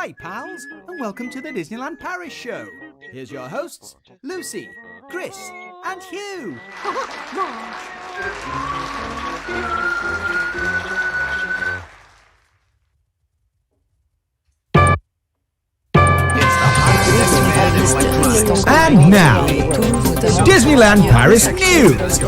Hi, pals, and welcome to the Disneyland Paris show. Here's your hosts, Lucy, Chris, and Hugh. And now, Disneyland Paris news.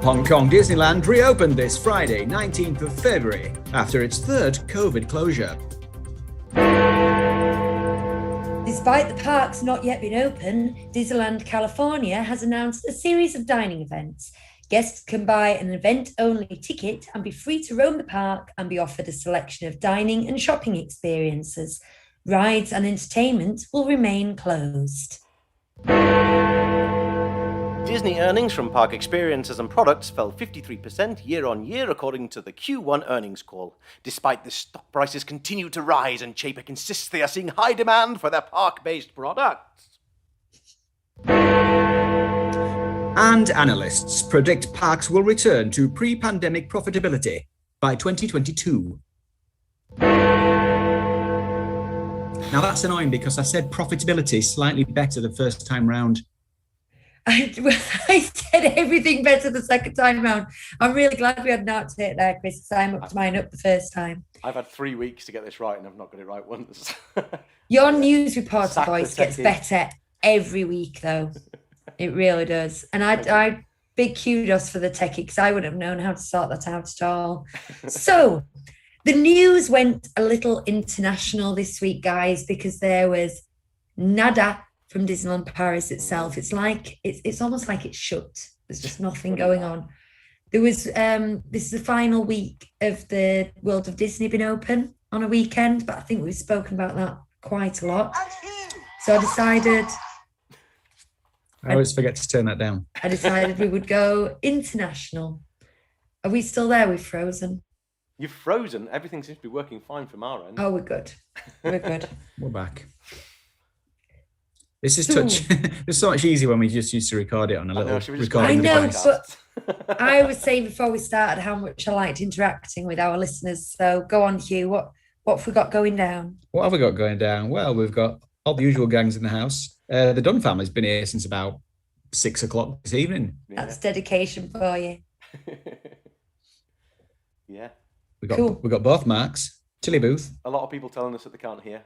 Hong Kong Disneyland reopened this Friday, 19th of February, after its third COVID closure. Despite the parks not yet been open, Disneyland California has announced a series of dining events. Guests can buy an event-only ticket and be free to roam the park and be offered a selection of dining and shopping experiences. Rides and entertainment will remain closed. Disney earnings from park experiences and products fell 53% year-on-year according to the Q1 earnings call. Despite this, stock prices continue to rise and Chapek insists they are seeing high demand for their park-based products. And analysts predict parks will return to pre-pandemic profitability by 2022. Now that's annoying because I said profitability slightly better the first time round. I said everything better the second time round. I'm really glad we had an outtake there, Chris, because I mucked mine up the first time. I've had 3 weeks to get this right and I've not got it right once. Your news reporter voice gets better every week, though. It really does. And I big kudos for the techie, because I wouldn't have known how to sort that out at all. So the news went a little international this week, guys, because there was nada from Disneyland Paris itself. It's almost like it's shut. There's just nothing going on. There was this is the final week of the World of Disney been open on a weekend, but I think we've spoken about that quite a lot. So I decided I always forget to turn that down. I decided we would go international. Are we still there? We've frozen. You've frozen. Everything seems to be working fine from our end. Oh, we're good. We're good. We're back. This is it's so much easier when we just used to record it on a little recording device. But I was saying before we started how much I liked interacting with our listeners. So go on, Hugh. What have we got going down? What have we got going down? Well, we've got all the usual gangs in the house. The Dunn family's been here since about 6 o'clock this evening. That's dedication for you. Yeah. We got both Marks, Tilly Booth. A lot of people telling us that they can't hear.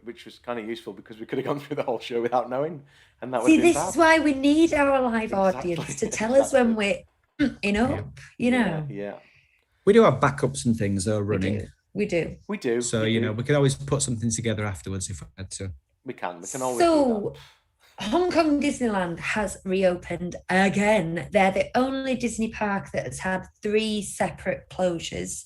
Which was kind of useful because we could have gone through the whole show without knowing, and that would be bad. This is why we need our live audience to tell us when we're up, you know. Yeah. We do have backups and things though running. We do. So we can always put something together afterwards if we had to. We can always do that. Hong Kong Disneyland has reopened again. They're the only Disney park that has had 3 separate closures.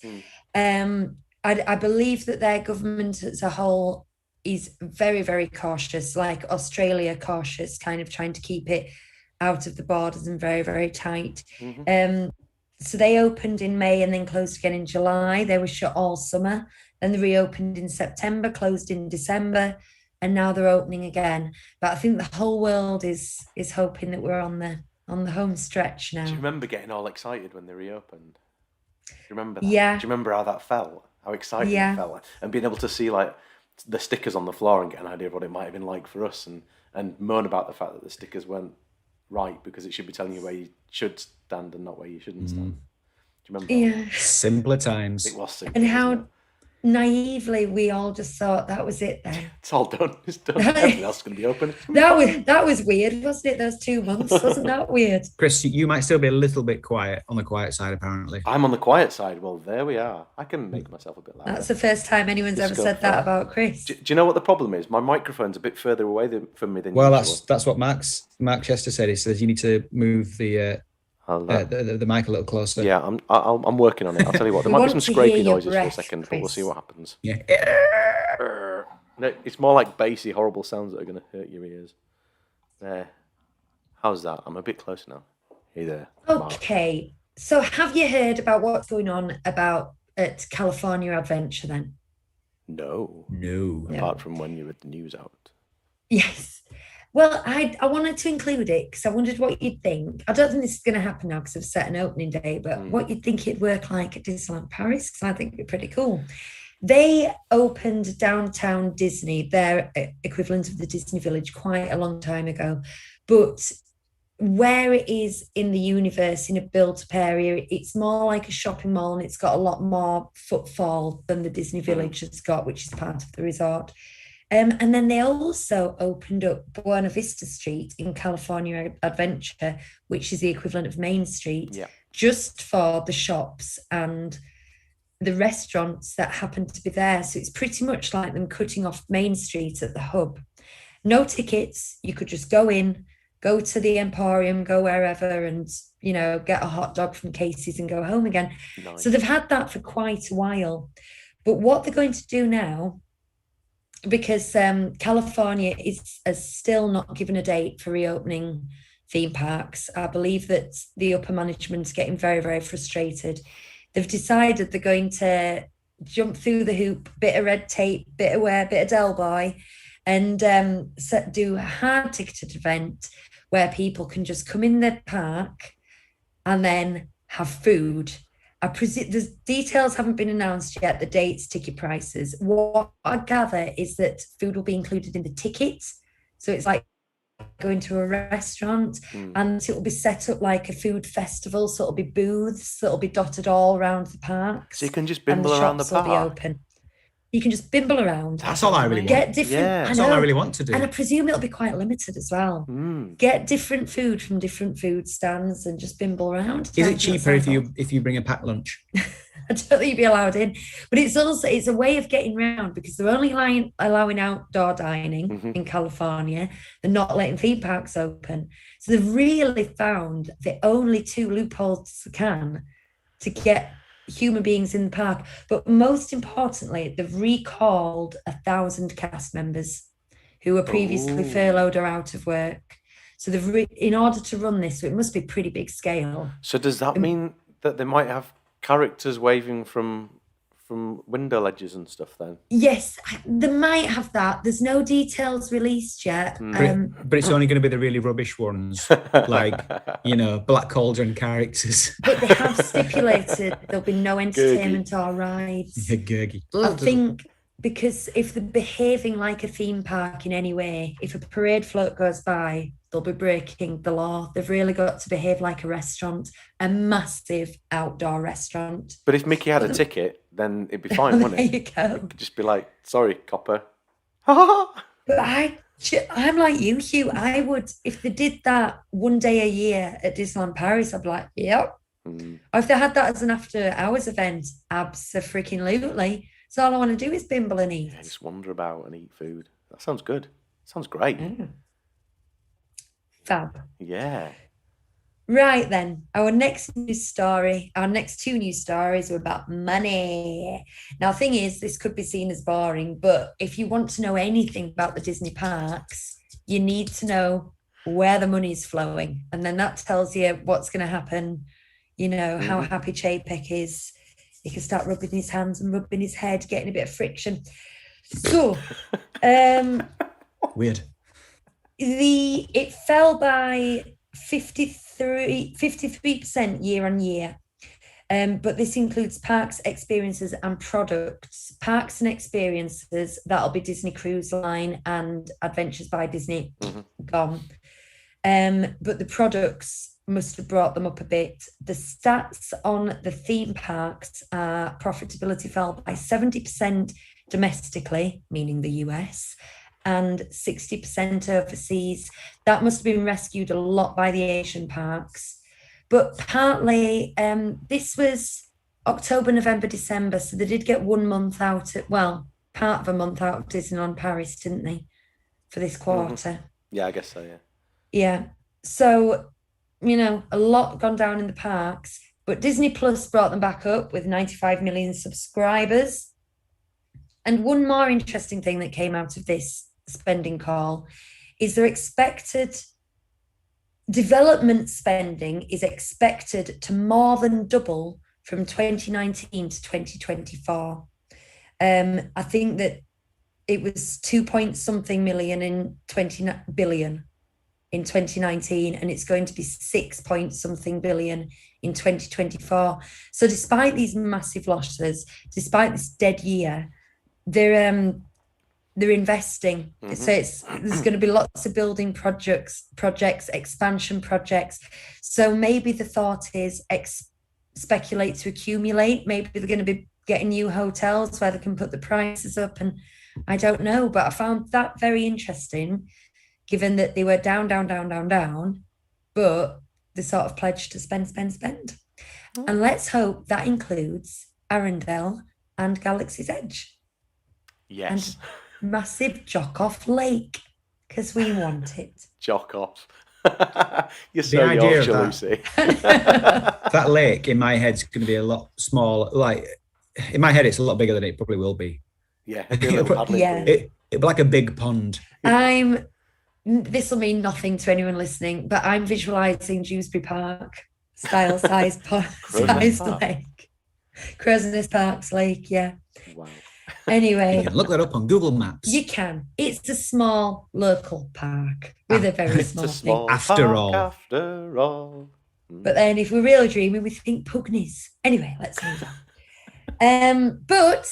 I believe that their government as a whole is very, very cautious, like Australia cautious, kind of trying to keep it out of the borders and very, very tight. So they opened in May and then closed again in July. They were shut all summer. Then they reopened in September, closed in December, and now they're opening again. But I think the whole world is hoping that we're on the home stretch now. Do you remember getting all excited when they reopened? Do you remember that? Yeah. Do you remember how that felt? How excited it felt? And being able to see like the stickers on the floor and get an idea of what it might have been like for us, and moan about the fact that the stickers weren't right because it should be telling you where you should stand and not where you shouldn't stand. Do you remember? Yeah. Simpler times. It was simple. And how naively we all just thought that was it then. It's all done. It's done. Everything else is going to be open. That was weird, wasn't it? Those 2 months, wasn't that weird? Chris, you might still be a little bit quiet, on the quiet side apparently. I'm on the quiet side. Well, there we are. I can make myself a bit louder. That's the first time anyone's ever said that about Chris. Do you know what the problem is? My microphone's a bit further away from me than usual. That's what Mark Chester said. He says you need to move the mic a little closer. Yeah, I'm working on it. I'll tell you what, there might be some scrapey noises for a second, but we'll see what happens. Yeah. No, it's more like bassy, horrible sounds that are going to hurt your ears. There. How's that? I'm a bit closer now. Hey there. Okay. Mark. So have you heard about what's going on at California Adventure then? No. No. Apart from when you read the news out. Yes. Well, I wanted to include it because I wondered what you'd think. I don't think this is going to happen now because I've set an opening day, but what you'd think it'd work like at Disneyland Paris, because I think it'd be pretty cool. They opened downtown Disney, their equivalent of the Disney Village, quite a long time ago. But where it is in the universe, in a built-up area, it's more like a shopping mall, and it's got a lot more footfall than the Disney Village has got, which is part of the resort. And then they also opened up Buena Vista Street in California Adventure, which is the equivalent of Main Street, just for the shops and the restaurants that happen to be there. So it's pretty much like them cutting off Main Street at the hub. No tickets. You could just go in, go to the Emporium, go wherever, and, you know, get a hot dog from Casey's and go home again. Nice. So they've had that for quite a while. But what they're going to do now, because California has still not given a date for reopening theme parks. I believe that the upper management's getting very, very frustrated. They've decided they're going to jump through the hoop, bit of red tape, bit of wear, bit of Del Boy, and do a hard ticketed event where people can just come in the park and then have food. I presume the details haven't been announced yet, the dates, ticket prices. What I gather is that food will be included in the tickets. So it's like going to a restaurant, and it will be set up like a food festival. So it'll be booths that'll be dotted all around the park. So you can just bimble around the park. Will be open. You can just bimble around. That's all I really want. Get different. Yeah. That's all I really want to do. And I presume it'll be quite limited as well. Get different food from different food stands and just bimble around. Is it cheaper if you bring a packed lunch? I don't think you'd be allowed in, but it's a way of getting around, because they're only allowing outdoor dining in California. They're not letting theme parks open. So they've really found the only two loopholes they can to get human beings in the park. But most importantly, they've recalled 1,000 cast members who were previously furloughed or out of work. So they've in order to run this, so it must be pretty big scale. So does that mean that they might have characters waving from window ledges and stuff then? Yes, they might have that. There's no details released yet. But it's only going to be the really rubbish ones, like, you know, Black Cauldron characters. But they have stipulated there'll be no entertainment or rides. Yeah, Gurgy. I think because if they're behaving like a theme park in any way, if a parade float goes by, they'll be breaking the law. They've really got to behave like a restaurant, a massive outdoor restaurant. But if Mickey had a ticket, then it'd be fine, wouldn't it? There you go. It could just be like, sorry, copper. But I'm like you, Hugh. I would, if they did that one day a year at Disneyland Paris, I'd be like, yep. Or if they had that as an after-hours event, abso-freaking-lutely. So all I want to do is bimble and eat. Yeah, just wander about and eat food. That sounds good. Sounds great. Yeah. Fab. Yeah. Right then, our next two news stories are about money. Now, the thing is, this could be seen as boring, but if you want to know anything about the Disney parks, you need to know where the money's flowing. And then that tells you what's going to happen, you know, how happy Chapek is. He can start rubbing his hands and rubbing his head, getting a bit of friction. So, weird. It fell by 53% year on year. But this includes parks, experiences and products. Parks and experiences, that'll be Disney Cruise Line and Adventures by Disney, gone. But the products must have brought them up a bit. The stats on the theme parks are profitability fell by 70% domestically, meaning the US, and 60% overseas. That must have been rescued a lot by the Asian parks. But partly, this was October, November, December, so they did get 1 month out, part of a month out of Disneyland Paris, didn't they, for this quarter? Yeah, I guess so, yeah. Yeah, so, you know, a lot gone down in the parks, but Disney Plus brought them back up with 95 million subscribers. And one more interesting thing that came out of this spending call is their expected development spending is expected to more than double from 2019 to 2024. I think that it was 2 point something million in 20 billion in 2019, and it's going to be 6 point something billion in 2024. So despite these massive losses, despite this dead year, they're investing. So there's going to be lots of building projects, expansion projects. So maybe the thought is speculate to accumulate. Maybe they're going to be getting new hotels where they can put the prices up, and I don't know, but I found that very interesting, given that they were down, but they sort of pledged to spend. And let's hope that includes Arundel and Galaxy's Edge. Yes. And massive Jock-off Lake, because we want it. Jock-off. You're so The idea Yorkshire, of Lucy. That lake in my head's going to be a lot smaller. Like, in my head, it's a lot bigger than it probably will be. Yeah. Yeah. It'd be like a big pond. This will mean nothing to anyone listening, but I'm visualizing Dewsbury Park style size lake. Crow's Park's lake, yeah. Wow. Anyway. You can look that up on Google Maps. You can. It's a small local park with a very small thing. After all. But then if we're really dreaming, we think Pugneys. Anyway, let's move on. But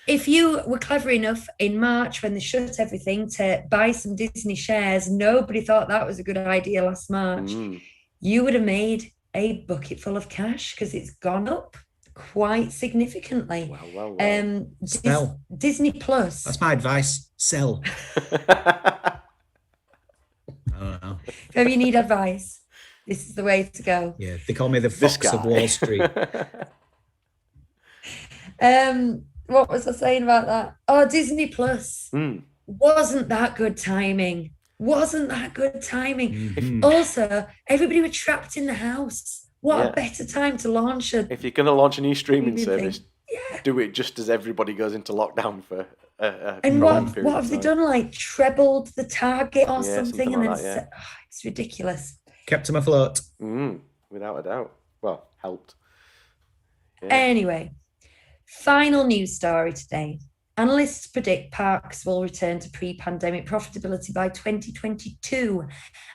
if you were clever enough in March when they shut everything to buy some Disney shares, nobody thought that was a good idea last March. You would have made a bucket full of cash because it's gone up quite significantly. Well. Sell. Disney Plus. That's my advice. Sell. I don't know. If ever you need advice, this is the way to go. Yeah, they call me the Fox of Wall Street. What was I saying about that? Oh, Disney Plus. Wasn't that good timing? Also, everybody was trapped in the house. What a better time to launch it. If you're going to launch a new streaming service, do it just as everybody goes into lockdown for and what have they done? Like trebled the target or something? And like then that, it's ridiculous. Kept them afloat. Without a doubt. Well, helped. Yeah. Anyway, final news story today. Analysts predict parks will return to pre-pandemic profitability by 2022.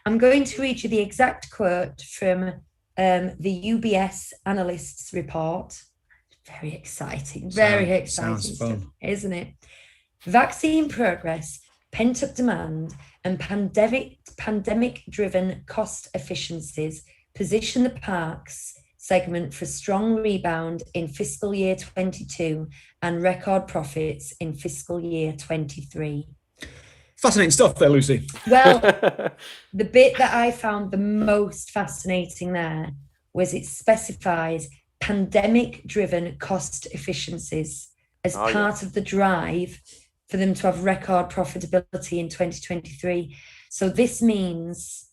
I'm going to read you the exact quote from the UBS analysts report. Very exciting. Sounds fun, isn't it? Vaccine progress, pent-up demand, and pandemic-driven cost efficiencies position the parks segment for strong rebound in fiscal year 22 and record profits in fiscal year 23. Fascinating stuff there, Lucy. Well, the bit that I found the most fascinating there was it specifies pandemic-driven cost efficiencies as part of the drive for them to have record profitability in 2023. So this means,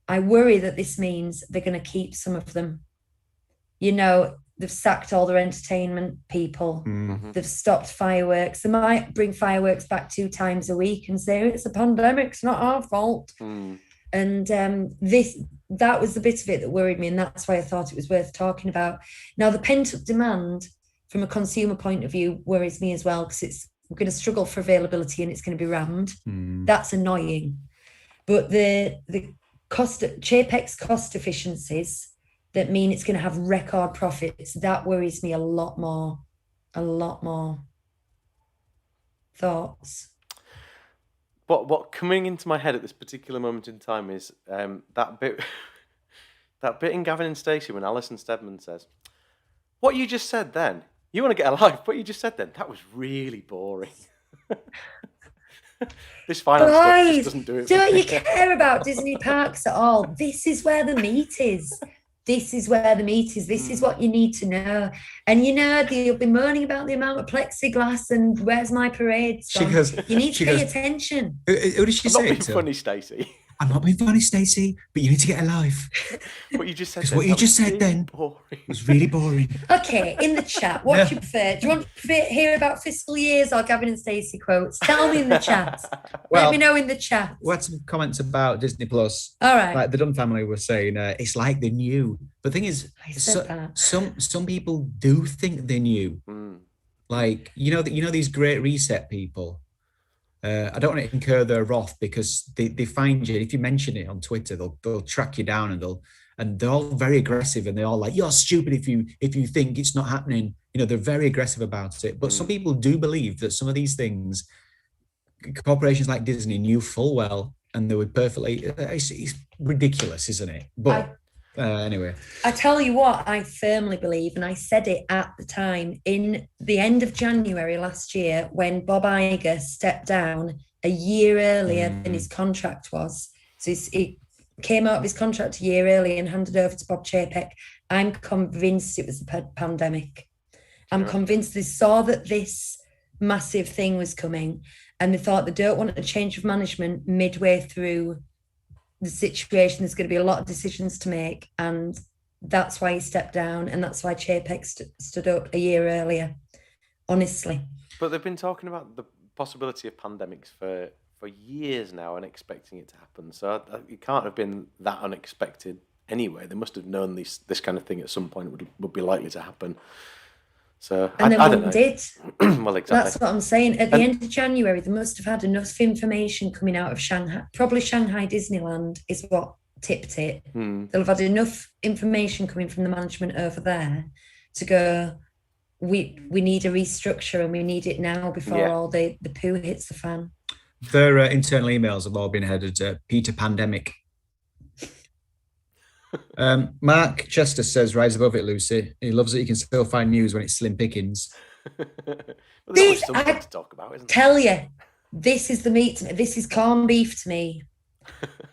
I worry that this means they're going to keep some of them. You know, they've sacked all their entertainment people. They've stopped fireworks. They might bring fireworks back 2 times a week and say, it's a pandemic, it's not our fault. And that was the bit of it that worried me, and that's why I thought it was worth talking about. Now, the pent-up demand from a consumer point of view worries me as well, because we're going to struggle for availability and it's going to be rammed. That's annoying. But the Chapek's cost efficiencies that mean it's going to have record profits, that worries me a lot more. Thoughts? What coming into my head at this particular moment in time is that bit in Gavin and Stacey when Alison Steadman says, "What you just said then, you want to get a life, what you just said then, that was really boring." This finance stuff just doesn't do it. Don't you care about Disney parks at all? This is where the meat is. This is what you need to know. And you know, they'll be moaning about the amount of plexiglass and where's my parade song. You need to pay attention. Who did she say? I'm not being funny, Stacey. I'm not being funny, Stacey, but you need to get a life. What you just said. What you just said then was really boring. Okay, in the chat, what do you prefer? Do you want to hear about fiscal years or Gavin and Stacey quotes? Tell me in the chat. Let me know in the chat. We had some comments about Disney+. All right. Like the Dunn family was saying, it's like they're new. But the thing is, some people do think they're new. Like, these Great Reset people. I don't want to incur their wrath because they find you. If you mention it on Twitter, they'll track you down and they're all very aggressive and they're all like, "You're stupid if you think it's not happening." They're very aggressive about it. But some people do believe that some of these things, corporations like Disney knew full well, and they would perfectly. It's ridiculous, isn't it? But anyway, I tell you what, I firmly believe, and I said it at the time in the end of January last year when Bob Iger stepped down a year earlier than his contract was. So he came out of his contract a year early and handed over to Bob Chapek. I'm convinced it was the pandemic. I'm convinced they saw that this massive thing was coming and they thought they don't want a change of management midway through the situation. There's going to be a lot of decisions to make, and that's why he stepped down, and that's why Chapek stood up a year earlier, honestly. But they've been talking about the possibility of pandemics for years now and expecting it to happen, so it can't have been that unexpected anyway. They must have known this kind of thing at some point would be likely to happen. So and I don't one know. did. Well, exactly. That's what I'm saying. At the end of January, they must have had enough information coming out of Shanghai. Probably Shanghai Disneyland is what tipped it. They'll have had enough information coming from the management over there to go, we need a restructure and we need it now before all the poo hits the fan. Their internal emails have all been headed Peter Pandemic. Mark Chester says, "Rise above it, Lucy." He loves that you can still find news when it's slim pickings. There's something to talk about, isn't tell you, this is the meat to me. This is corned beef to me.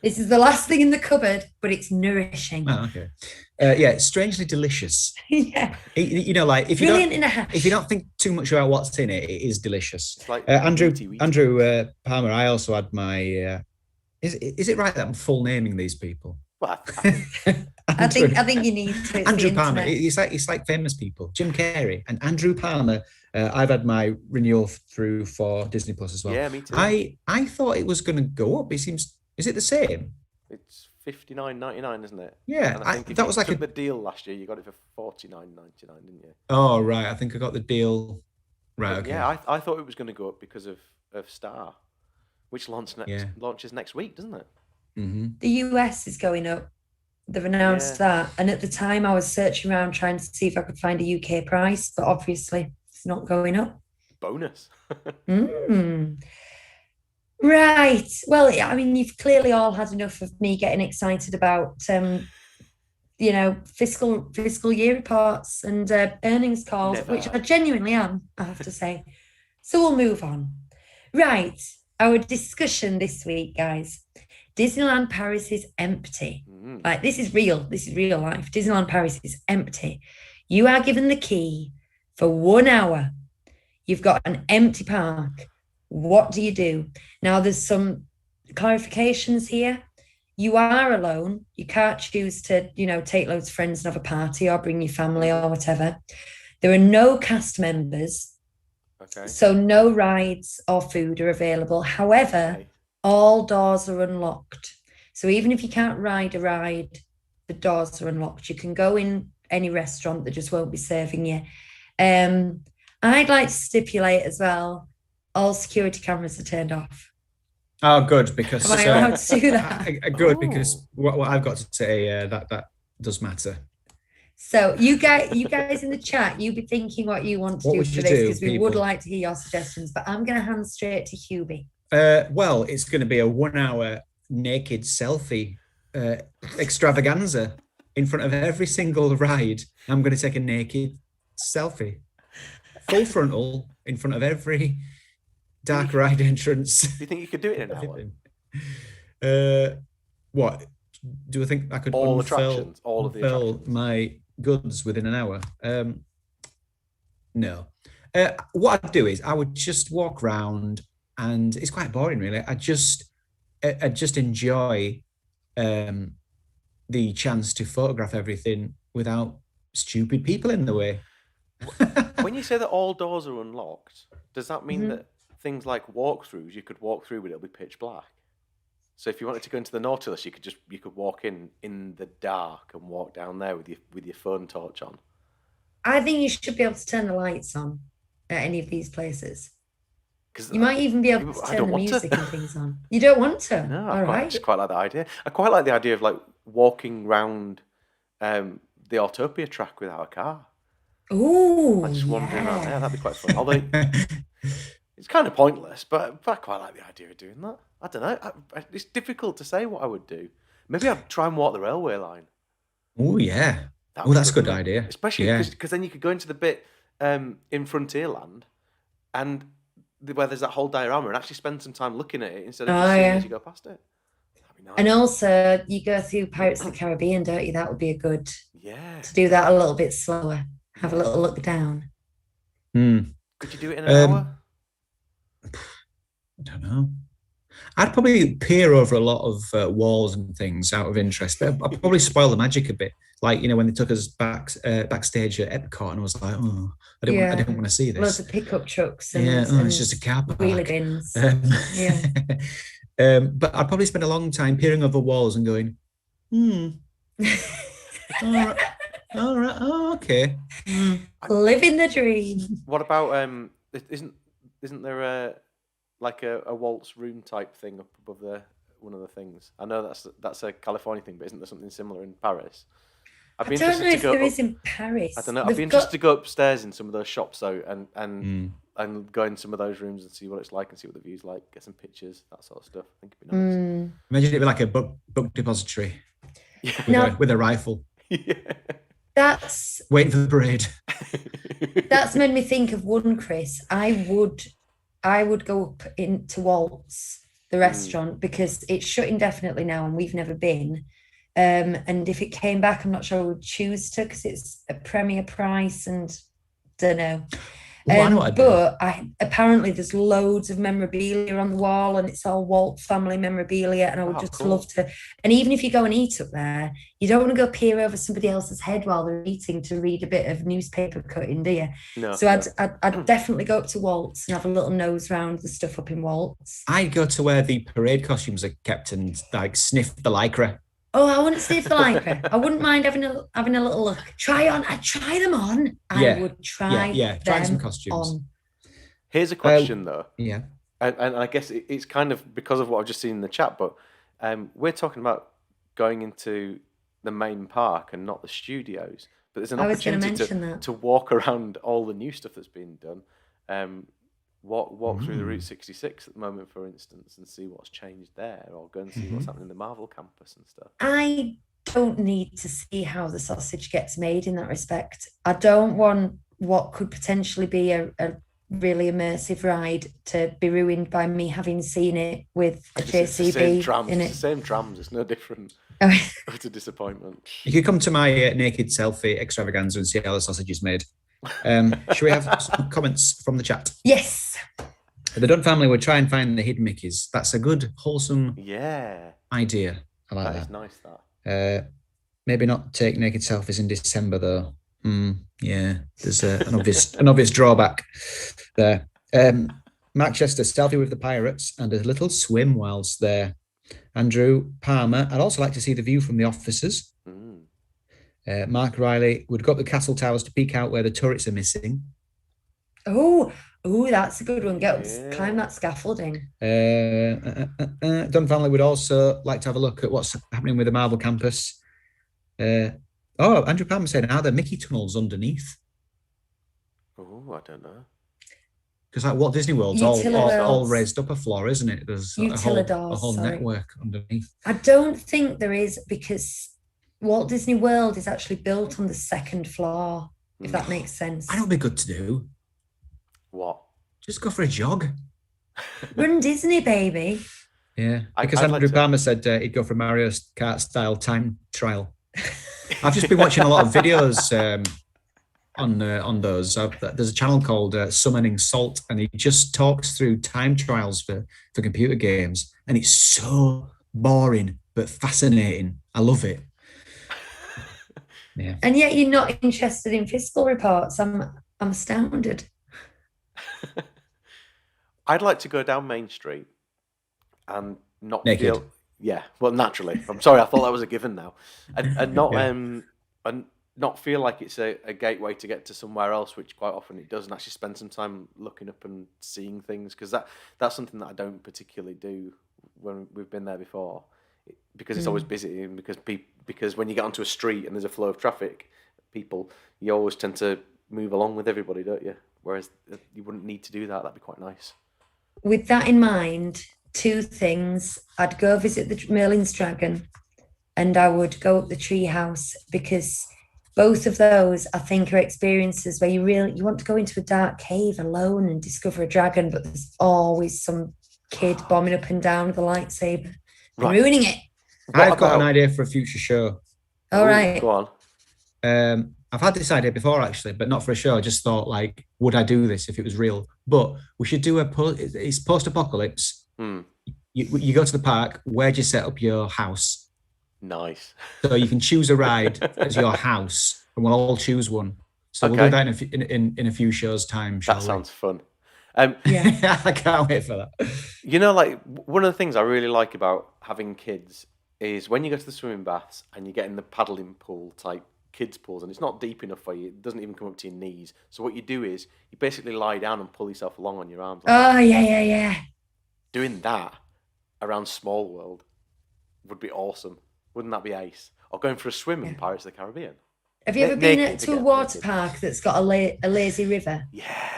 This is the last thing in the cupboard, but it's nourishing. Oh, okay. Yeah, strangely delicious. Yeah. Like if Brilliant in a hash. If you don't think too much about what's in it, it is delicious. It's like Andrew wheaty. Palmer. I also had my. Is it right that I'm full naming these people? Well, I think you need to. Andrew Palmer. It's like famous people. Jim Carrey and Andrew Palmer. I've had my renewal through for Disney Plus as well. Yeah, me too. I thought it was going to go up. It seems. Is it the same? It's $59.99, isn't it? Yeah, and I think if that you was like took the deal last year, you got it for $49.99, didn't you? Oh right, I think I got the deal. Right, okay. Yeah, I thought it was going to go up because of Star, which launches next week, doesn't it? Mm-hmm. The US is going up. They've announced that, and at the time I was searching around trying to see if I could find a UK price, but obviously it's not going up. Bonus. Right. Well, I mean, you've clearly all had enough of me getting excited about, fiscal year reports and earnings calls, which I genuinely am, I have to say. So we'll move on. Right. Our discussion this week, guys. Disneyland Paris is empty. Like, this is real. This is real life. Disneyland Paris is empty. You are given the key for 1 hour. You've got an empty park. What do you do? Now, there's some clarifications here. You are alone. You can't choose to, take loads of friends and have a party or bring your family or whatever. There are no cast members. Okay. So no rides or food are available. However, all doors are unlocked. So even if you can't ride a ride, the doors are unlocked. You can go in any restaurant that just won't be serving you. I'd like to stipulate as well, all security cameras are turned off. Oh, good, because am I allowed to do that? Good, because what I've got to say that does matter. So you guys in the chat, you be thinking what you want to do for this, because we would like to hear your suggestions. But I'm going to hand straight to Hubie. Well, it's going to be a 1 hour naked selfie extravaganza in front of every single ride. I'm going to take a naked selfie, full frontal, in front of every dark ride entrance. Do you think you could do it in an hour? What? Do I think I could all of the attractions? My goods within an hour? No. What I'd do is I would just walk around, and it's quite boring, really. I just enjoy the chance to photograph everything without stupid people in the way. When you say that all doors are unlocked, does that mean that things like walkthroughs, you could walk through, but it'll be pitch black? So if you wanted to go into the Nautilus, you could walk in the dark and walk down there with your phone torch on. I think you should be able to turn the lights on at any of these places? 'Cause You might even be able to I turn don't the want to. music and things on. You don't want to? No, All I right. just quite like that idea. I quite like the idea of like walking round the Autopia track without a car. Oh, Like just wandering around there. That'd be quite fun. Although Oh, it's kind of pointless, but I quite like the idea of doing that. I don't know. It's difficult to say what I would do. Maybe I'd try and walk the railway line. yeah. That'd Oh, be that's a good wouldn't it? idea. Especially Yeah. because then you could go into the bit in Frontierland and where there's that whole diorama and actually spend some time looking at it instead of just seeing it as you go past it. That'd be nice. And also, you go through Pirates of the Caribbean, don't you? That would be a good Yeah. to do that a little bit slower. Have a little look down. Could you do it in an hour? I don't know. I'd probably peer over a lot of walls and things out of interest, but I'd probably spoil the magic a bit. Like, you know, when they took us backstage at Epcot, and I was like, oh, I didn't want to see this. Loads of pickup trucks. And, it's just a car park. Wheelie bins. But I'd probably spend a long time peering over walls and going, all right, oh, okay. Living the dream. What about isn't there a waltz room type thing up above one of the things? I know that's a California thing, but isn't there something similar in Paris? I don't know if there is in Paris. I don't know. I'd be interested to go upstairs in some of those shops though, and go in some of those rooms and see what it's like and see what the view's like, get some pictures, that sort of stuff. I think it'd be nice. Imagine it'd be like a book depository with a rifle. Yeah. That's waiting for the parade. That's made me think of one, Chris. I would go up into Waltz, the restaurant, because it's shut indefinitely now and we've never been. And if it came back, I'm not sure I would choose to, because it's a premier price and don't know. But apparently there's loads of memorabilia on the wall and it's all Waltz family memorabilia, and I would love to. And even if you go and eat up there, you don't want to go peer over somebody else's head while they're eating to read a bit of newspaper cutting, do you? No. So I'd definitely go up to Waltz and have a little nose round the stuff up in Waltz. I'd go to where the parade costumes are kept and like sniff the lycra. Oh, I wouldn't sniff the lycra. I wouldn't mind having a little look. I'd try them on. I would try try some costumes on. Here's a question though. Yeah. And I guess it's kind of because of what I've just seen in the chat, but we're talking about going into the main park and not the studios. But there's an opportunity to walk around all the new stuff that's being done. Walk through the Route 66 at the moment, for instance, and see what's changed there, or go and see what's happening in the Marvel campus and stuff. I don't need to see how the sausage gets made in that respect. I don't want what could potentially be a really immersive ride to be ruined by me having seen it with a JCB in it. It's the same trams. It's no different. It's a disappointment. You could come to my naked selfie extravaganza and see how the sausage is made. Should we have some comments from the chat? Yes. The Dunn family would try and find the hidden Mickeys. That's a good, wholesome idea. I like that. That is nice, that. Maybe not take naked selfies in December, though. Yeah, there's an obvious drawback there. Mark Chester, selfie with the pirates and a little swim whilst there. Andrew Palmer, I'd also like to see the view from the officers. Mark Riley would go up the castle towers to peek out where the turrets are missing. Oh, that's a good one. Climb that scaffolding. Dunn family would also like to have a look at what's happening with the Marvel campus. Andrew Palmer said, are there Mickey tunnels underneath? Oh, I don't know. Because like Walt Disney World's all raised up a floor, isn't it? There's a whole network underneath. I don't think there is, because Walt Disney World is actually built on the second floor, if that makes sense. I know it'd be good to do. What? Just go for a jog. Run Disney, baby. Yeah, because Andrew Palmer said he'd go for Mario Kart style time trial. I've just been watching a lot of videos on those. There's a channel called Summoning Salt, and he just talks through time trials for computer games, and it's so boring but fascinating. I love it. Yeah. And yet you're not interested in fiscal reports. I'm astounded. I'd like to go down Main Street and not naked. Feel. Yeah, well, naturally. I'm sorry, I thought that was a given now, and not not feel like it's a gateway to get to somewhere else, which quite often it does, and actually spend some time looking up and seeing things, because that's something that I don't particularly do when we've been there before, because it's always busy, and because when you get onto a street and there's a flow of traffic, you always tend to move along with everybody, don't you? Whereas you wouldn't need to do that. That'd be quite nice. With that in mind, 2 things. I'd go visit the Merlin's Dragon, and I would go up the tree house, because both of those, I think, are experiences where you want to go into a dark cave alone and discover a dragon, but there's always some kid bombing up and down with a lightsaber and ruining it. I've got an idea for a future show. All right. Go on. I've had this idea before, actually, but not for a show. I just thought, like, would I do this if it was real? But we should do it's post-apocalypse. You go to the park. Where do you set up your house? Nice. So you can choose a ride as your house, and we'll all choose one. So we'll do that in a few shows' time. That sounds fun. Yeah, I can't wait for that. You know, like, one of the things I really like about having kids is when you go to the swimming baths and you get in the paddling pool type kids pools, and it's not deep enough for you. It doesn't even come up to your knees. So what you do is you basically lie down and pull yourself along on your arms. Yeah. Doing that around Small World would be awesome. Wouldn't that be ace? Or going for a swim in Pirates of the Caribbean. Have you ever been to a water park that's got a lazy river? Yeah.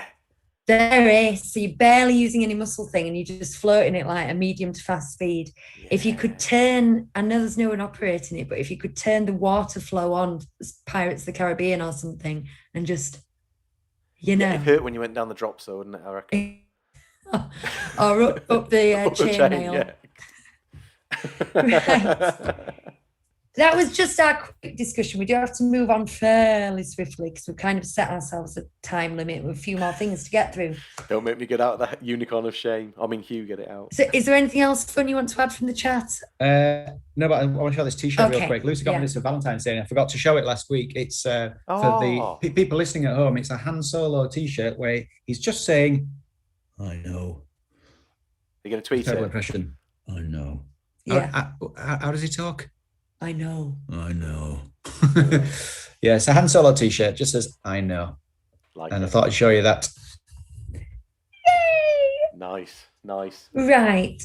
There is. So you're barely using any muscle thing, and you're just floating it like a medium to fast speed. Yeah. If you could turn, I know there's no one operating it, but if you could turn the water flow on Pirates of the Caribbean or something, and just, you know. It hurt when you went down the drops, though, wouldn't it, I reckon? Or up the chainmail. Right. That was just our quick discussion. We do have to move on fairly swiftly, because we've kind of set ourselves a time limit with a few more things to get through. Don't make me get out that unicorn of shame. I mean, Hugh, get it out. So is there anything else fun you want to add from the chat? No, but I want to show this t-shirt real quick. Lucy got me this for Valentine's Day, and I forgot to show it last week. It's for the people listening at home. It's a Han Solo t-shirt where he's just saying, "I know." You're going to tweet it? Impression. I know. Yeah. How does he talk? I know. Yeah, it's a Han Solo t-shirt, just says "I know," I thought I'd show you that. Yay! Nice. Right.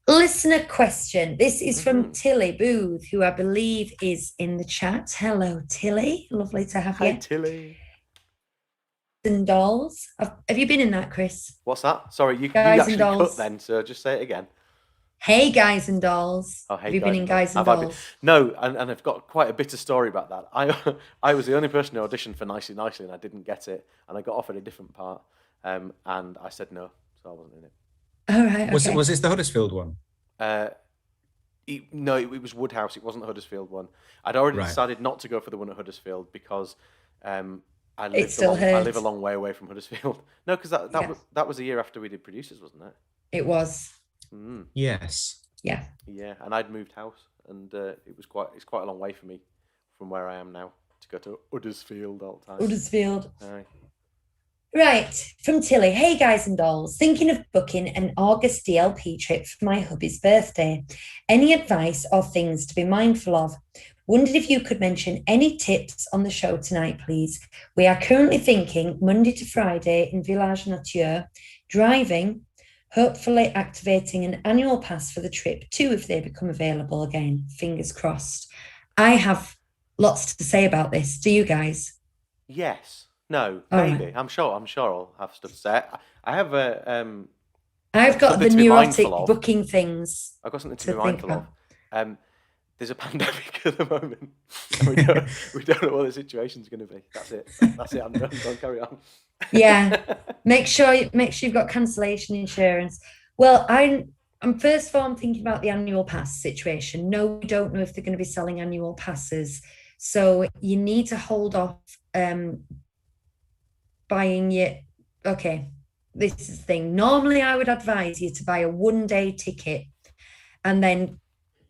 Listener question. This is from Tilly Booth, who I believe is in the chat. Hello, Tilly. Lovely to have you. Hi, Tilly. And dolls. Have you been in that, Chris? What's that? Sorry, you Guys actually and dolls. cut then, so just say it again. Hey, Guys and Dolls. Oh, hey, have you been in Guys and Dolls? No, and I've got quite a bitter story about that. I was the only person who auditioned for Nicely Nicely, and I didn't get it, and I got offered a different part, and I said no, so I wasn't in it. All right. Okay. Was this the Huddersfield one? No, it was Woodhouse. It wasn't the Huddersfield one. I'd already decided not to go for the one at Huddersfield because I live a long way away from Huddersfield. No, because that was a year after we did Producers, wasn't it? It was. Yes. Yeah, and I'd moved house, and it's quite a long way for me from where I am now to go to Huddersfield all the time. Huddersfield. Aye. Right, from Tilly. Hey, Guys and Dolls. Thinking of booking an August DLP trip for my hubby's birthday. Any advice or things to be mindful of? Wondered if you could mention any tips on the show tonight, please. We are currently thinking Monday to Friday in Village Nature, driving, hopefully activating an annual pass for the trip too if they become available again. Fingers crossed. I have lots to say about this. Do you guys? Yes. No. All maybe. right. I'm sure I'll have stuff to say. I have I've got the neurotic booking things. I've got something to be mindful of. There's a pandemic at the moment. we don't know what the situation's going to be. That's it. I'm done. Don't carry on. Yeah. Make sure you've got cancellation insurance. Well, I'm first of all, I'm thinking about the annual pass situation. No, we don't know if they're going to be selling annual passes. So you need to hold off buying your... Okay, this is the thing. Normally, I would advise you to buy a one-day ticket and then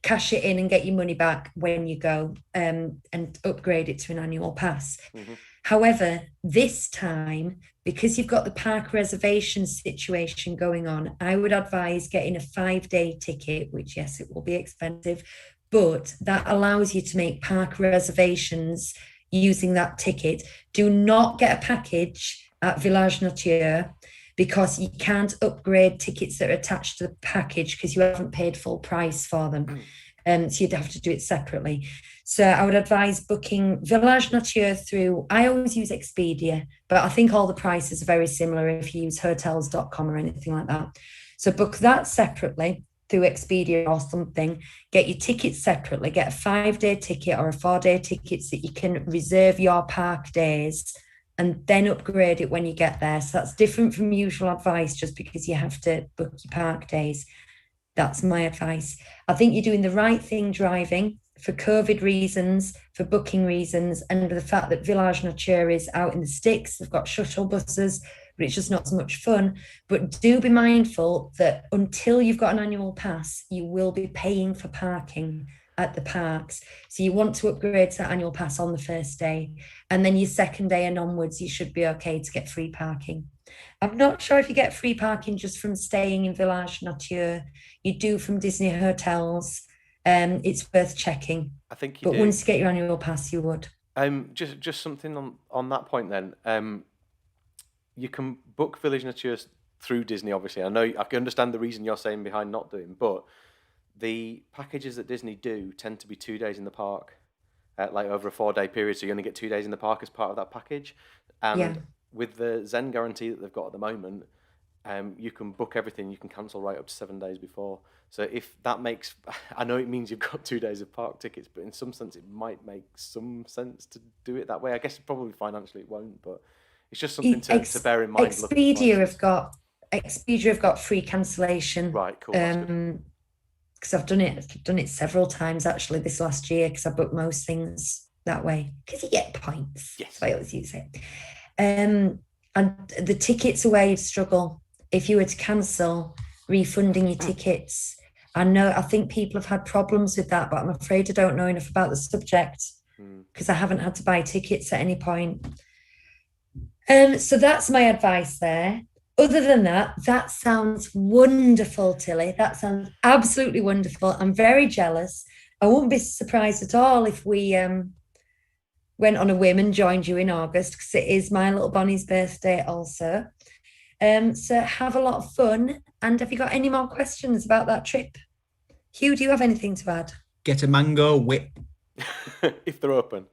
cash it in and get your money back when you go and upgrade it to an annual pass. Mm-hmm. However, this time, because you've got the park reservation situation going on, I would advise getting a 5-day ticket, which, yes, it will be expensive, but that allows you to make park reservations, using that ticket. Do not get a package at Village Nature, because you can't upgrade tickets that are attached to the package because you haven't paid full price for them. So you'd have to do it separately. So I would advise booking Village Nature through, I always use Expedia, but I think all the prices are very similar if you use hotels.com or anything like that. So book that separately through Expedia or something. Get your tickets separately. Get a 5-day ticket or a 4-day ticket so that you can reserve your park days and then upgrade it when you get there. So that's different from usual advice, just because you have to book your park days. That's my advice. I think you're doing the right thing driving for COVID reasons, for booking reasons, and the fact that Village Nature is out in the sticks. They've got shuttle buses, but it's just not so much fun. But do be mindful that until you've got an annual pass, you will be paying for parking at the parks. So you want to upgrade to that annual pass on the first day, and then your second day and onwards, you should be okay to get free parking. I'm not sure if you get free parking just from staying in Village Nature. You do from Disney hotels. It's worth checking. I think but once you get your annual pass, you would. Just something on that point then. You can book Village Nature through Disney, obviously. I can understand the reason you're saying behind not doing, but the packages that Disney do tend to be 2 days in the park, like over a 4-day period. So you only get 2 days in the park as part of that package. And with the Zen guarantee that they've got at the moment, you can book everything. You can cancel right up to 7 days before. So if that makes, I know it means you've got 2 days of park tickets, but in some sense it might make some sense to do it that way. I guess probably financially it won't, but it's just something to bear in mind. Expedia have got free cancellation. Right, cool. Because I've done it several times actually this last year, because I book most things that way because you get points. Yes, I always use it. And the tickets away you'd struggle if you were to cancel refunding your tickets. I think people have had problems with that, but I'm afraid I don't know enough about the subject because I haven't had to buy tickets at any point. So that's my advice there. Other than that, that sounds wonderful, Tilly. That sounds absolutely wonderful. I'm very jealous. I wouldn't be surprised at all if we went on a whim and joined you in August, because it is my little Bonnie's birthday also. So have a lot of fun. And have you got any more questions about that trip? Hugh, do you have anything to add? Get a mango whip. If they're open.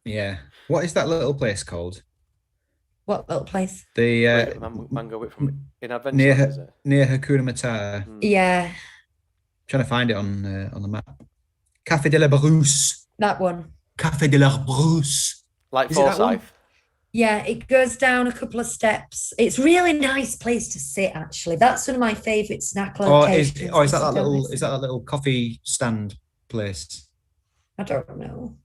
Yeah. What is that little place called? What little place? The mango whip from in Adventure, is it? Near Hakuna Matata. Yeah. Trying to find it on the map. Café de la Brousse. That one. Café de la Brousse. Like Forsyth. Yeah, it goes down a couple of steps. It's a really nice place to sit, actually. That's one of my favourite snack locations. Is that little coffee stand place? I don't know.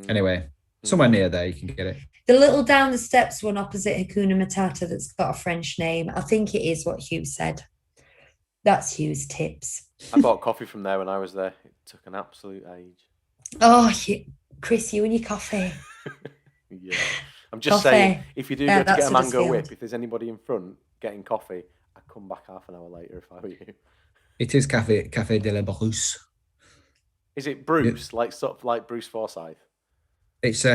Anyway, somewhere near there you can get it. The little down the steps one opposite Hakuna Matata that's got a French name. I think it is what Hugh said. That's Hugh's tips. I bought coffee from there when I was there. It took an absolute age. Oh, Chris, you and your coffee. Yeah. I'm just saying, if you do go to get a mango whip, if there's anybody in front getting coffee, I'd come back half an hour later if I were you. It is Café de la Brousse. Is it Bruce, like Bruce Forsyth? It's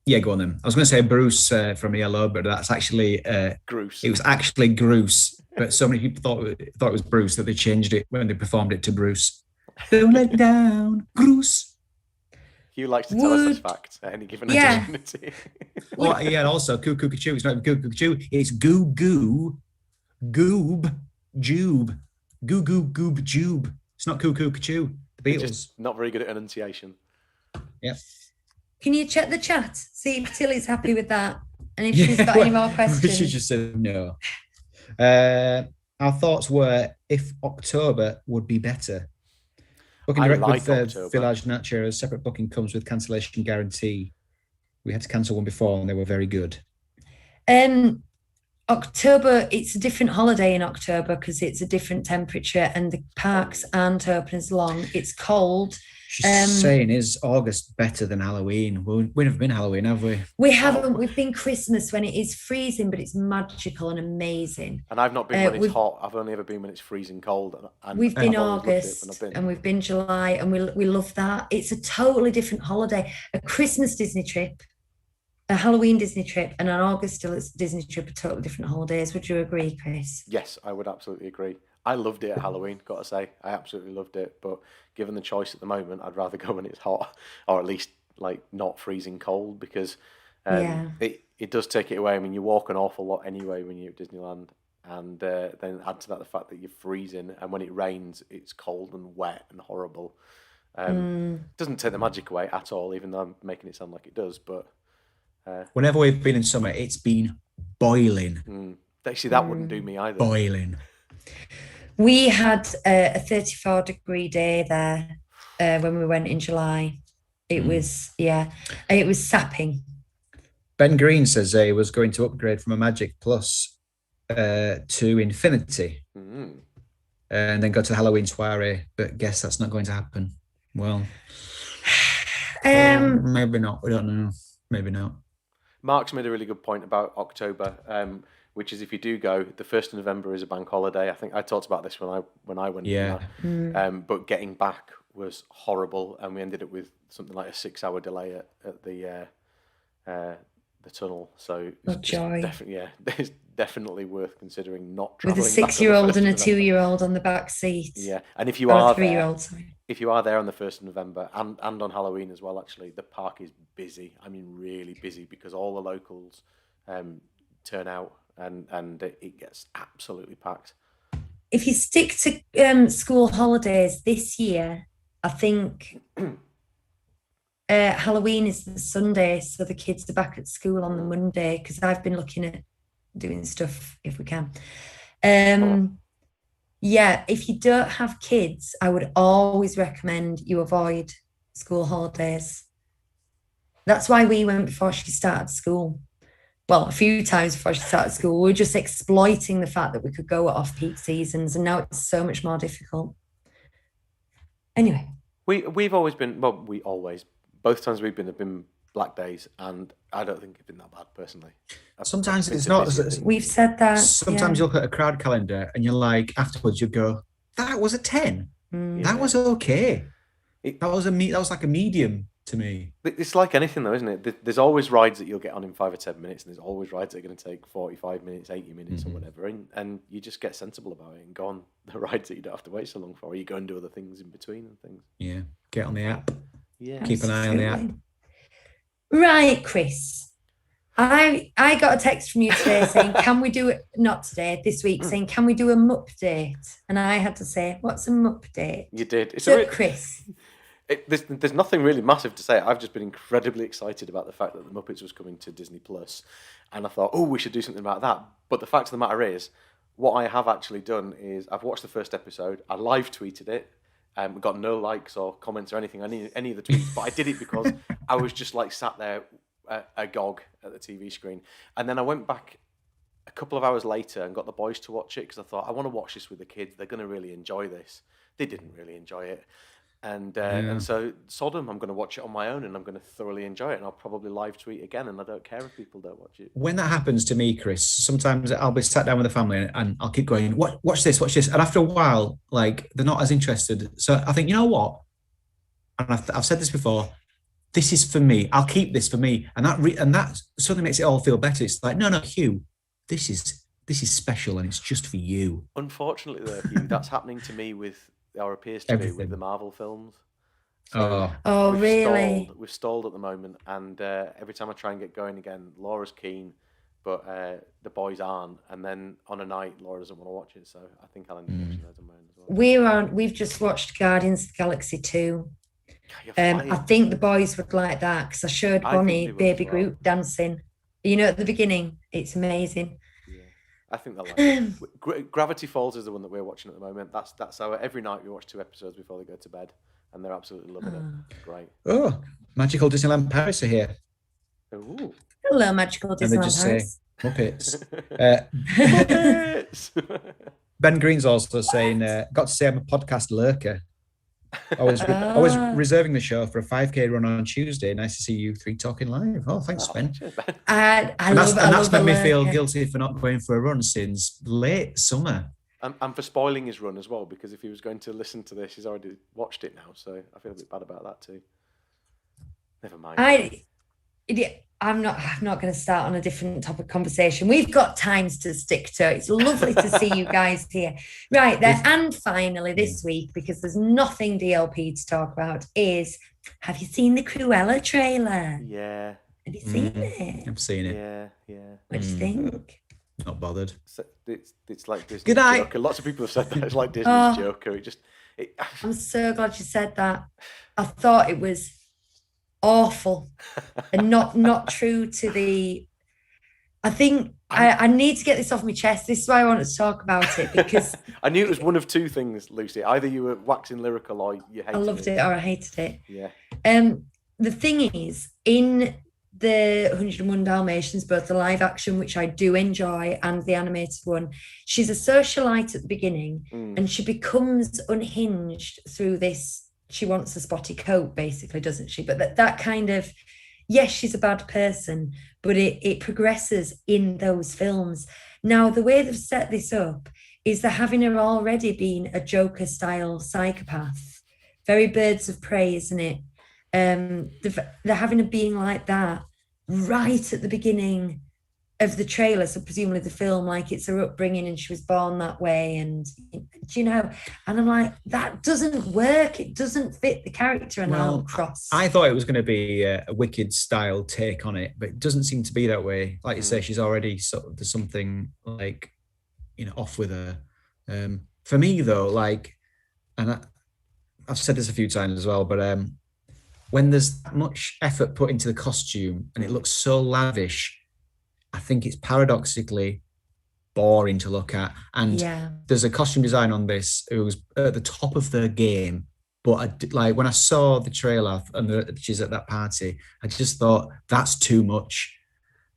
yeah, go on then. I was going to say Bruce from Yellow, but that's actually Groose. It was actually Groose, but so many people thought it was Bruce that they changed it when they performed it to Bruce. Don't let down, Groose. Hugh likes to tell us this fact at any given opportunity. Well, yeah, also Coo-Coo-Coo. It's not even Coo-Coo-Coo. It's Goo-Goo, Goob, Jube, Goo-Goo, Goob, Jube. It's not Coo-Coo-Coo. The Beatles. Just not very good at enunciation. Yep. Can you check the chat? See if Tilly's happy with that. And if she's got any more questions. She just said no. Our thoughts were if October would be better. Booking direct with Village Nature, a separate booking comes with cancellation guarantee. We had to cancel one before and they were very good. October, it's a different holiday in October because it's a different temperature and the parks aren't open as long. It's cold. She's saying, is August better than Halloween? We've never been Halloween, have we? We haven't. We've been Christmas when it is freezing, but it's magical and amazing. And I've not been when it's hot. I've only ever been when it's freezing cold. And we've been August and we've been July, and we love that. It's a totally different holiday. A Christmas Disney trip, a Halloween Disney trip, and an August Disney trip are totally different holidays. Would you agree, Chris? Yes, I would absolutely agree. I loved it at Halloween, got to say. I absolutely loved it. But given the choice at the moment, I'd rather go when it's hot, or at least like not freezing cold, because it does take it away. I mean, you walk an awful lot anyway when you're at Disneyland, and then add to that the fact that you're freezing, and when it rains, it's cold and wet and horrible. Doesn't take the magic away at all, even though I'm making it sound like it does. But whenever we've been in summer, it's been boiling. Actually, that wouldn't do me either. Boiling. We had a 34-degree day there when we went in July. It was, it was sapping. Ben Green says he was going to upgrade from a Magic Plus to Infinity and then go to the Halloween soiree, but guess that's not going to happen. Well, maybe not. We don't know. Maybe not. Mark's made a really good point about October, which is if you do go, the 1st of November is a bank holiday. I think I talked about this when I went. Yeah. But getting back was horrible, and we ended up with something like a 6-hour delay at the tunnel. So it's definitely worth considering not traveling. With a 6-year-old and a 2-year-old on the back seat. Yeah, and if you are 3-year-old, sorry. If you are there on the 1st of November and on Halloween as well, actually, the park is busy. I mean, really busy, because all the locals turn out. And it gets absolutely packed. If you stick to school holidays this year, I think Halloween is the Sunday, so the kids are back at school on the Monday, because I've been looking at doing stuff if we can. If you don't have kids, I would always recommend you avoid school holidays. That's why we went before she started school. Well, a few times before she started school. We were just exploiting the fact that we could go at off-peak seasons, and now it's so much more difficult. Anyway. We've always been, both times we've been have been black days, and I don't think it's been that bad, personally. Sometimes it's not. We've said that. Sometimes you look at a crowd calendar and you're like, afterwards you go, that was a 10. That was okay. That was like a medium to me. It's like anything though, isn't it? There's always rides that you'll get on in 5 or 10 minutes, and there's always rides that are going to take 45 minutes, 80 minutes or whatever, and you just get sensible about it and go on the rides that you don't have to wait so long for, or you go and do other things in between and things. Yeah, get on the app. Yeah, keep an eye on the app. Right, Chris. I got a text from you today saying, can we do it, not today, this week, saying, can we do a Mupp date? And I had to say, what's a Mupp date? You did. Chris. There's nothing really massive to say. I've just been incredibly excited about the fact that the Muppets was coming to Disney Plus, and I thought, we should do something about that. But the fact of the matter is, what I have actually done is I've watched the first episode, I live tweeted it, got no likes or comments or anything on any of the tweets, but I did it because I was just like sat there agog at the TV screen, and then I went back a couple of hours later and got the boys to watch it because I thought, I want to watch this with the kids. They're going to really enjoy this. They didn't really enjoy it. And so Sodom, I'm going to watch it on my own, and I'm going to thoroughly enjoy it, and I'll probably live tweet again, and I don't care if people don't watch it. When that happens to me, Chris, sometimes I'll be sat down with the family and I'll keep going, watch this, and after a while, like, they're not as interested. So I think, you know what? And I've said this before, this is for me. I'll keep this for me, and that suddenly makes it all feel better. It's like, no, Hugh, this is special, and it's just for you. Unfortunately, though, Hugh, that's happening to me with. Or appears to be with the Marvel films. So really? We've stalled at the moment, and every time I try and get going again, Laura's keen, but the boys aren't. And then on a night, Laura doesn't want to watch it, so I think I'll end up watching those on my own as well. We've just watched Guardians of the Galaxy 2. I think the boys would like that because I showed Bonnie Baby Groot dancing. At the beginning, it's amazing. I think they'll like it. Gravity Falls is the one that we're watching at the moment. That's our every night we watch 2 episodes before they go to bed, and they're absolutely loving it. Great. Oh, Magical Disneyland Paris are here. Ooh. Hello, Magical Disneyland Paris. Muppets. Ben Green's also saying, got to say I'm a podcast lurker. I was reserving the show for a 5K run on Tuesday. Nice to see you three talking live. Oh, thanks, Ben. That's made me feel guilty for not going for a run since late summer. And for spoiling his run as well, because if he was going to listen to this, he's already watched it now. So I feel a bit bad about that too. Never mind. I'm not going to start on a different topic conversation. We've got times to stick to. It's lovely to see you guys here. Right there. And finally this week, because there's nothing DLP to talk about, is, have you seen the Cruella trailer? Yeah. Have you seen it? I've seen it. Yeah. What do you think? Not bothered. It's like Disney's Good night. Joker. Lots of people have said that. It's like Disney's Joker. I'm so glad you said that. I thought it was awful and not true to the. I think I need to get this off my chest. This is why I wanted to talk about it, because I knew it was one of two things, Lucy. Either you were waxing lyrical or you hated it. I loved it or I hated it. Yeah. The thing is, in the 101 Dalmatians, both the live action, which I do enjoy, and the animated one, she's a socialite at the beginning, and she becomes unhinged through this. She wants a spotty coat, basically, doesn't she? But that kind of, yes, she's a bad person, but it progresses in those films. Now, the way they've set this up is they're having her already been a Joker-style psychopath. Very Birds of Prey, isn't it? They're having her being like that right at the beginning of the trailer, so presumably the film, like it's her upbringing and she was born that way, and and I'm like, that doesn't work, it doesn't fit the character. And I'll cross. I thought it was going to be a Wicked style take on it, but it doesn't seem to be that way. Like you say, she's already there's something like off with her. For me though, like, and I've said this a few times as well, but when there's that much effort put into the costume and it looks so lavish, I think it's paradoxically boring to look at. And there's a costume design on this who was at the top of their game. But when I saw the trailer and she's at that party, I just thought, that's too much.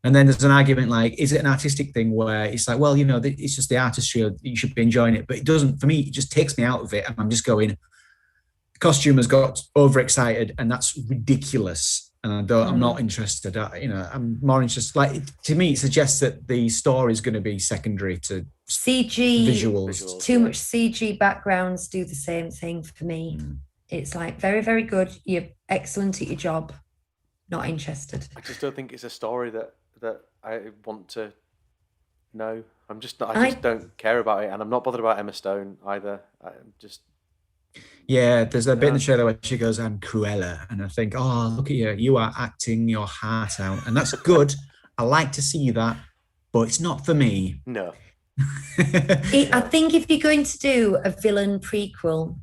And then there's an argument like, is it an artistic thing where it's like, well, it's just the artistry, you should be enjoying it. But it doesn't, for me, it just takes me out of it. And I'm just going, the costume has got overexcited and that's ridiculous. And I'm not interested. I'm more interested. Like, to me, it suggests that the story is going to be secondary to CG visuals. Too much CG backgrounds do the same thing for me. It's like, very, very good. You're excellent at your job. Not interested. I just don't think it's a story that I want to know. I just don't care about it, and I'm not bothered about Emma Stone either. There's a bit in the trailer where she goes, I'm Cruella, and I think, oh, look at you are acting your heart out, and that's good. I like to see that, but it's not for me. No. I think if you're going to do a villain prequel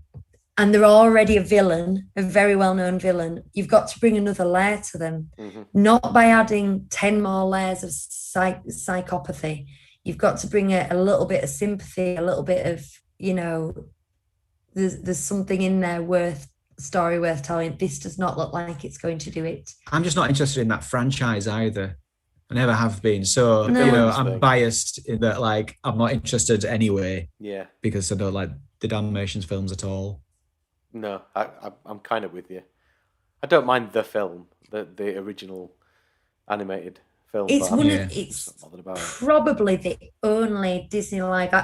and they're already a villain, a very well-known villain, you've got to bring another layer to them, not by adding 10 more layers of psychopathy. You've got to bring a little bit of sympathy, a little bit of, there's something in there story worth telling. This does not look like it's going to do it. I'm just not interested in that franchise either. I never have been. So, I'm biased in that, like, I'm not interested anyway. Yeah. Because I don't like the Dalmatians films at all. No, I'm kind of with you. I don't mind the film, the original animated film. It's probably the only Disney live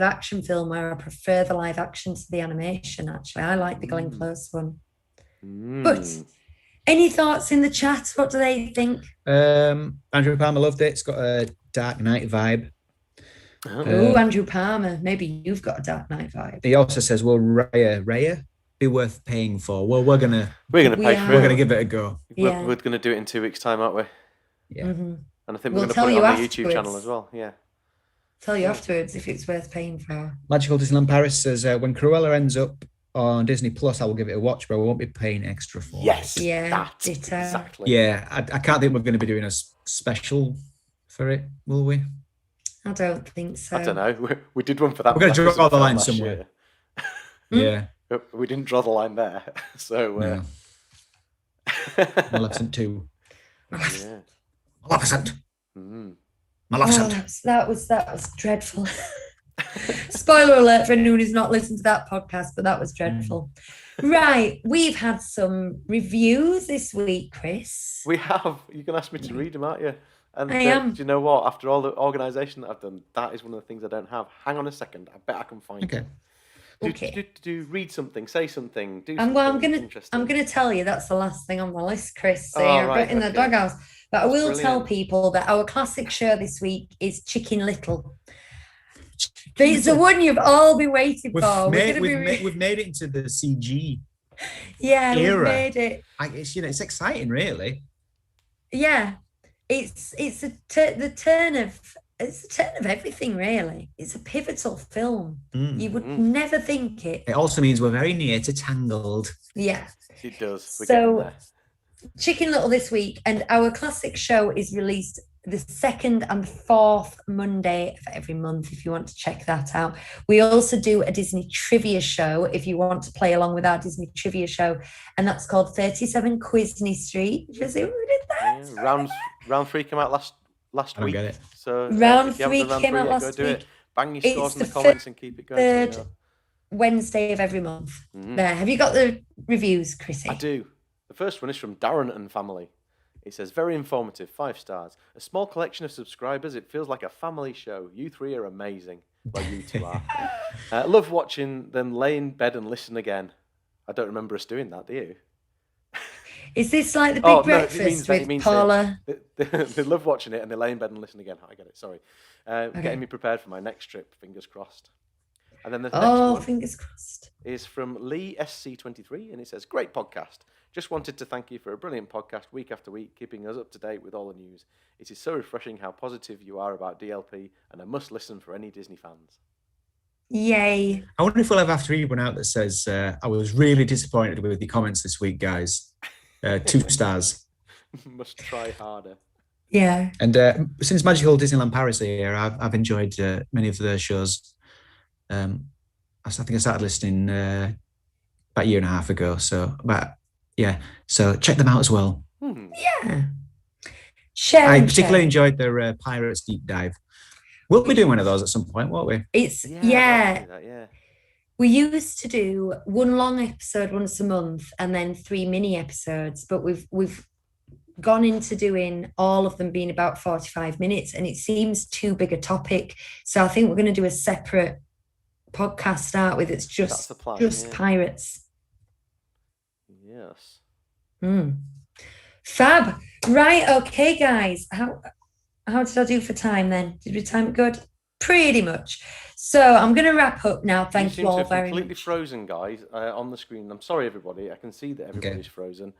action film where I prefer the live action to the animation. Actually, I like the Glenn Close one. But any thoughts in the chat? What do they think? Andrew Palmer loved it. It's got a Dark Knight vibe. Andrew Palmer. Maybe you've got a Dark Knight vibe. He also says, "Will Raya be worth paying for?" Well, we're gonna pay for it. We're gonna give it a go. Yeah. We're gonna do it in 2 weeks' time, aren't we? Yeah. And I think we're going to put it on the YouTube channel as well. Yeah. Tell you afterwards if it's worth paying for. Magical Disneyland Paris says, when Cruella ends up on Disney Plus, I will give it a watch, but I won't be paying extra for it. Yes. Yeah. Exactly. Yeah. I can't think we're going to be doing a special for it, will we? I don't think so. I don't know. We did one for that. We're going to draw the line somewhere. Yeah. We didn't draw the line there. So. No. Maleficent 2. Yeah. Maleficent. Maleficent. That was dreadful. Spoiler alert for anyone who's not listened to that podcast, but that was dreadful. Right, we've had some reviews this week, Chris. We have. You can ask me to read them, aren't you? And I am. Do you know what? After all the organisation that I've done, that is one of the things I don't have. Hang on a second. I bet I can find it. Do read something, say something, do something. Well, I'm gonna tell you that's the last thing on my list, Chris. So Oh, you're right, in the okay. doghouse. But I will tell Brilliant. people that our classic show this week is Chicken Little. It's the one you've all been waiting for. We've made it into the CG Yeah, era. we've made it. It's exciting, really. Yeah, it's the turn of everything, really. It's a pivotal film. You would never think it. It also means we're very near to Tangled. Yeah, It does. We're so getting there. Chicken Little this week, and our classic show is released the 2nd and 4th Monday of every month, if you want to check that out. We also do a Disney trivia show if you want to play along with our Disney trivia show, and that's called 37 Quisney Street. Did you see what we did there? Yeah, round 3 came out last I don't week. get it. So Round if you haven't 3 done came out yet, last go do week. it. Bang your It's scores in the the comments and keep it going. third So you know. Wednesday of every month. There. Have you got the reviews, Chrissy? I do. The first one is from Darren and family. It says, very informative, 5 stars. A small collection of subscribers. It feels like a family show. You 3 are amazing. Well, you 2 are. Love watching them lay in bed and listen again. I don't remember us doing that, do you? Is this like the big breakfast it with Paula? They love watching it and they lay in bed and listen again. I get it, sorry. Getting me prepared for my next trip, fingers crossed. And then the next one fingers crossed. is from Lee SC23, and it says, great podcast. Just wanted to thank you for a brilliant podcast week after week, keeping us up to date with all the news. It is so refreshing how positive you are about DLP, and a must listen for any Disney fans. Yay. I wonder if we'll ever have to read one out that says, I was really disappointed with the comments this week, guys. 2 stars. Must try harder. Yeah. And since Magical Disneyland Paris here, I've enjoyed many of their shows. I think I started listening about a year and a half ago. So check them out as well. Yeah. I particularly enjoyed their Pirates deep dive. We'll be doing one of those at some point, won't we? Yeah. We used to do one long episode once a month and then 3 mini episodes, but we've gone into doing all of them being about 45 minutes, and it seems too big a topic. So I think we're going to do a separate podcast start with. It's just Pirates. Yes. Fab. Right. Okay, guys. How did I do for time then? Did we time it good? Pretty much. So I'm going to wrap up now. Thank you all very much. Completely frozen, guys, on the screen. I'm sorry, everybody. I can see that everybody's frozen.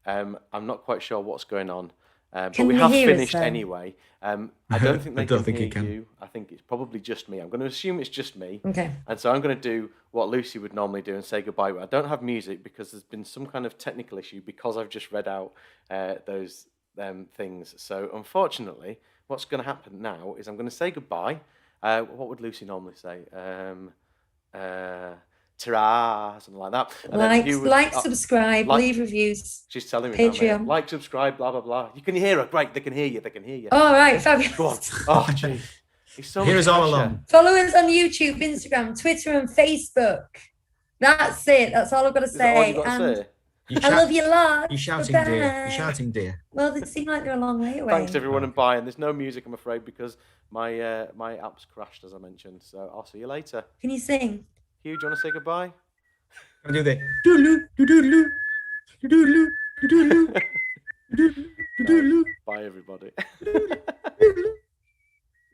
I'm not quite sure what's going on. But we have finished anyway. I don't think they can hear you. I think it's probably just me. I'm going to assume it's just me. Okay. And so I'm going to do what Lucy would normally do and say goodbye. I don't have music because there's been some kind of technical issue because I've just read out those things. So unfortunately, what's going to happen now is I'm going to say goodbye. What would Lucy normally say? Ta-ra, something like that. And subscribe, leave reviews. She's telling me Patreon. Now, like, subscribe, blah, blah, blah. You can hear her. Great, they can hear you. All right, fabulous. Go on. Oh, gee. Hear us all along. Follow us on YouTube, Instagram, Twitter, and Facebook. That's it. That's all I've got to say. I love you a lot. You're shouting, dear. You're shouting, dear. Well, they seem like they're a long way away. Thanks, everyone, and bye. And there's no music, I'm afraid, because my my app's crashed, as I mentioned. So I'll see you later. Can you sing? Hugh, do you want to say goodbye? I'll do the doodaloo, doodaloo, doodaloo, doodaloo, doodaloo, doodaloo. Bye, everybody.